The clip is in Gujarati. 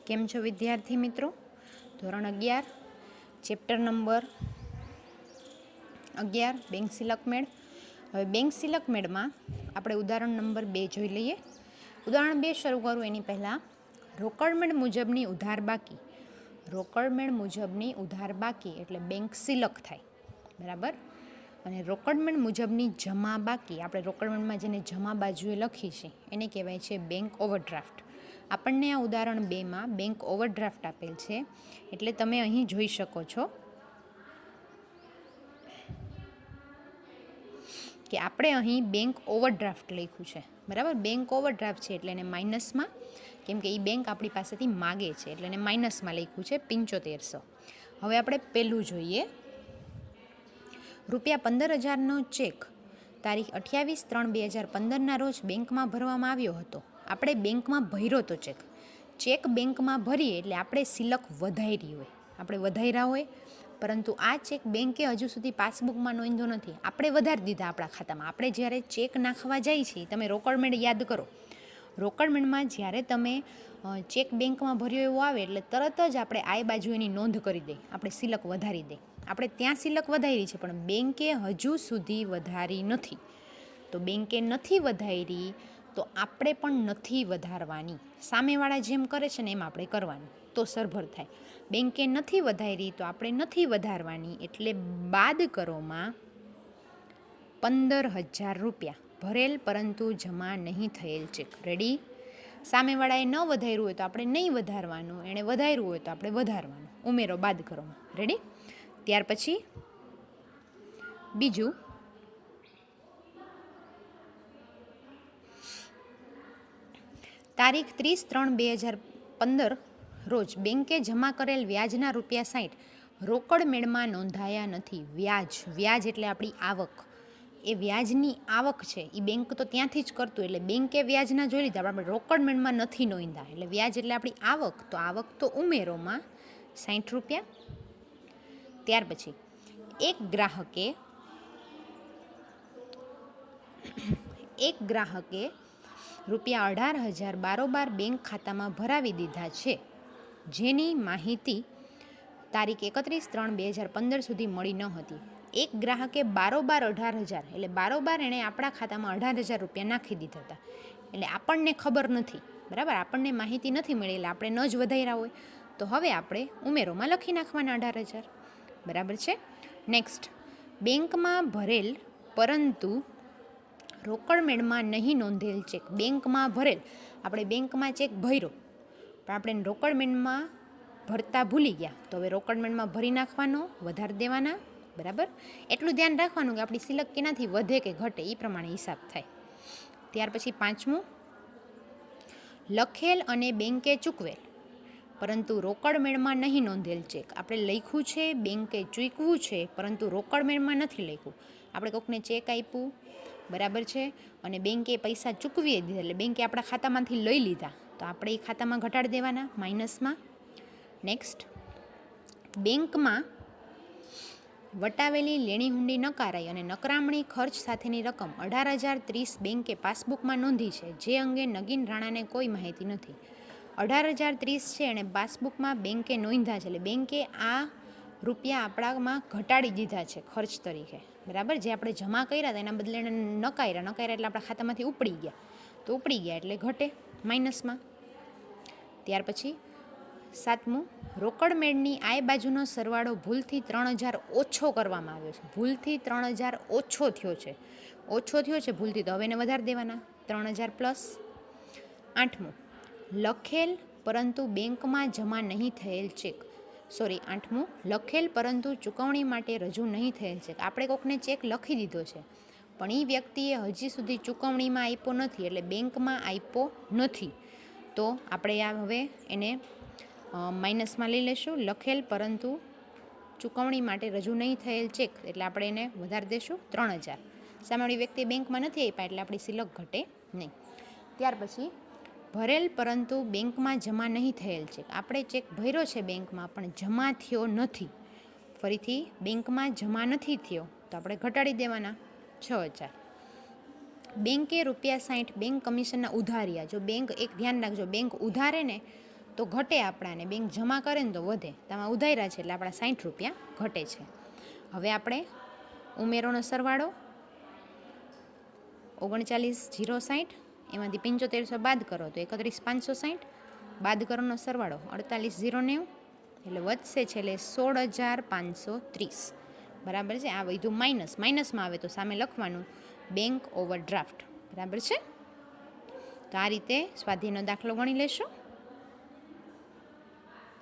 કેમ છો વિદ્યાર્થી મિત્રો? ધોરણ 11 ચેપ્ટર નંબર 11 બેંક સિલક મેળ. હવે બેંક સિલક મેળમાં આપણે ઉદાહરણ નંબર 2 જોઈ લઈએ. ઉદાહરણ 2 શરૂ કરું એની પહેલાં રોકડ મેળ મુજબની ઉધાર બાકી. રોકડ મેળ મુજબની ઉધાર બાકી એટલે બેંક સિલક થાય, બરાબર. અને રોકડ મેળ મુજબની જમા બાકી, આપણે રોકડ મેળમાં જેને જમા બાજુએ લખી છે એને કહેવાય છે બેંક ઓવરડ્રાફ્ટ. આપણને આ ઉદાહરણ 2માં બેંક ઓવરડ્રાફ્ટ આપેલ છે, એટલે તમે અહીં જોઈ શકો છો કે આપણે અહીં બેંક ઓવરડ્રાફ્ટ લખ્યું છે, બરાબર. બેંક ઓવરડ્રાફ્ટ છે એટલે એને માઇનસમાં, કેમ કે એ બેંક આપણી પાસેથી માગે છે એટલે એને માઇનસમાં લખ્યું છે 7500. હવે આપણે પહેલું જોઈએ. ₹15,000નો ચેક તારીખ 28/3/2015ના રોજ બેંકમાં ભરવામાં આવ્યો હતો. આપણે બેંકમાં ભર્યો તો ચેક બેંકમાં ભરીએ એટલે આપણે સિલક વધારી હોય, આપણે વધાર્યા હોય, પરંતુ આ ચેક બેંકે હજુ સુધી પાસબુકમાં નોંધ્યો નથી, આપણે વધારી દીધા આપણા ખાતામાં. આપણે જ્યારે ચેક નાખવા જાય છીએ, તમે રોકડ મેળ યાદ કરો, રોકડ મેળમાં જ્યારે તમે ચેક બેંકમાં ભર્યો એવો આવે એટલે તરત જ આપણે આ બાજુ એની નોંધ કરી દઈએ, આપણે સિલક વધારી દઈએ. આપણે ત્યાં સિલક વધારી છે પણ બેંકે હજુ સુધી વધારી નથી. તો બેંકે નથી વધારી તો આપણે પણ નથી વધારવાની. સામેવાળા જેમ કરે છે ને એમ આપણે કરવાનું, તો સરભર થાય. બેંકે નથી વધારી તો આપણે નથી વધારવાની, એટલે બાદ કરોમાં ₹15,000 ભરેલ પરંતુ જમા નહીં થયેલ ચેક. રેડી? સામેવાળાએ ન વધાર્યું હોય તો આપણે નહીં વધારવાનું, એણે વધાર્યું હોય તો આપણે વધારવાનું. ઉમેરો બાદ કરોમાં. રેડી? ત્યાર પછી બીજું, તારીખ 30/3/2015 રોજ બેંકે જમા કરેલ વ્યાજના ₹60 રોકડ મેળમાં નોંધાયા નથી. વ્યાજ એટલે આપણી આવક. એ વ્યાજની આવક છે એ બેંક તો ત્યાંથી જ કરતું, એટલે બેંકે વ્યાજના જોઈ લીધા, આપણે રોકડ મેળમાં નથી નોંધ્યા. એટલે વ્યાજ એટલે આપણી આવક, તો આવક તો ઉમેરોમાં ₹60. ત્યાર પછી એક ગ્રાહકે ₹18,000 બારોબાર બેંક ખાતામાં ભરાવી દીધા છે, જેની માહિતી તારીખ 31/3/2015 સુધી મળી ન હતી. એક ગ્રાહકે બારોબાર 18,000 એટલે બારોબાર એણે આપણા ખાતામાં ₹18,000 નાખી દીધા હતા, એટલે આપણને ખબર નથી, બરાબર. આપણને માહિતી નથી મળી એટલે આપણે ન જ વધાર્યા હોય, તો હવે આપણે ઉમેરોમાં લખી નાખવાના 18,000, બરાબર છે. નેક્સ્ટ, બેંકમાં ભરેલ પરંતુ રોકડ મેળમાં નહીં નોંધેલ ચેક. બેંકમાં ભરેલ, આપણે બેંકમાં ચેક ભર્યો પણ આપણે રોકડ મેળમાં ભરતા ભૂલી ગયા, તો હવે રોકડ મેળમાં ભરી નાખવાનો, વધારી દેવાના, બરાબર. એટલું ધ્યાન રાખવાનું કે આપણી સિલક કેનાથી વધે કે ઘટે એ પ્રમાણે હિસાબ થાય. ત્યાર પછી પાંચમું, લખેલ અને બેંકે ચૂકવેલ પરંતુ રોકડ મેળમાં નહીં નોંધેલ ચેક. આપણે લખ્યું છે બેંકે ચૂકવું છે પરંતુ રોકડ મેળમાં નથી લખ્યું. આપણે કોઈકને ચેક આપ્યું, બરાબર છે, અને બેંકે પૈસા ચૂકવી દીધા, એટલે બેંકે આપણા ખાતામાંથી લઈ લીધા, તો આપણે એ ખાતામાં ઘટાડી દેવાના માઇનસમાં. નેક્સ્ટ, બેંકમાં વટાવેલી લેણી હુંડી નકારાઈ અને નકરામણી ખર્ચ સાથેની રકમ 18,030 બેંકે પાસબુકમાં નોંધી છે, જે અંગે નગીન રાણાને કોઈ માહિતી નથી. 18,030 છે એણે પાસબુકમાં બેંકે નોંધ્યા છે, એટલે બેંકે આ રૂપિયા આપણામાં ઘટાડી દીધા છે ખર્ચ તરીકે, બરાબર. જે આપણે જમા કર્યા હતા એના બદલે એને નકાર્યા એટલે આપણા ખાતામાંથી ઉપડી ગયા, તો ઉપડી ગયા એટલે ઘટે માઇનસમાં. ત્યાર પછી સાતમું, રોકડ મેળની આય બાજુનો સરવાળો ભૂલથી 3,000 ઓછો કરવામાં આવ્યો છે. ભૂલથી 3,000 ઓછો થયો છે ભૂલથી, તો હવે એને વધારી દેવાના 3,000 પ્લસ. આઠમું, લખેલ પરંતુ બેંકમાં જમા નહીં થયેલ ચેક. લખેલ પરંતુ ચૂકવણી માટે રજૂ નહીં થયેલ ચેક. આપણે કોકને ચેક લખી દીધો છે પણ એ વ્યક્તિએ હજી સુધી ચૂકવણીમાં આપ્યો નથી, એટલે બેંકમાં આપ્યો નથી, તો આપણે આ હવે એને માઇનસમાં લઈ લઈશું. લખેલ પરંતુ ચૂકવણી માટે રજૂ નહીં થયેલ ચેક, એટલે આપણે એને વધારી દઈશું 3,000. સામેવાળી વ્યક્તિ બેંકમાં નથી આપ્યા એટલે આપણી સિલક ઘટે નહીં. ત્યાર પછી ભરેલ પરંતુ બેંકમાં જમા નહીં થયેલ ચેક. આપણે ચેક ભર્યો છે બેંકમાં પણ જમા થયો નથી, ફરીથી બેંકમાં જમા નથી થયો તો આપણે ઘટાડી દેવાના 6,000. બેંકે ₹60 બેંક કમિશનના ઉધાર્યા. જો બેંક, એક ધ્યાન રાખજો, બેંક ઉધારે ને તો ઘટે આપણાને, બેંક જમા કરે ને તો વધે. તેમાં ઉધાર્યા છે એટલે આપણા 60 રૂપિયા ઘટે છે. હવે આપણે ઉમેરોનો સરવાળો 39,060, એમાંથી 7500 બાદ કરો તો 31,560, બાદ કરોનો સરવાળો 48,090, એટલે વધશે છેલ્લે 16,530. બરાબર છે. આ બધું માઇનસમાં આવે તો સામે લખવાનું બેંક ઓવરડ્રાફ્ટ. બરાબર છે. તો આ રીતે સ્વાધ્યાયનો દાખલો ગણી લેશો.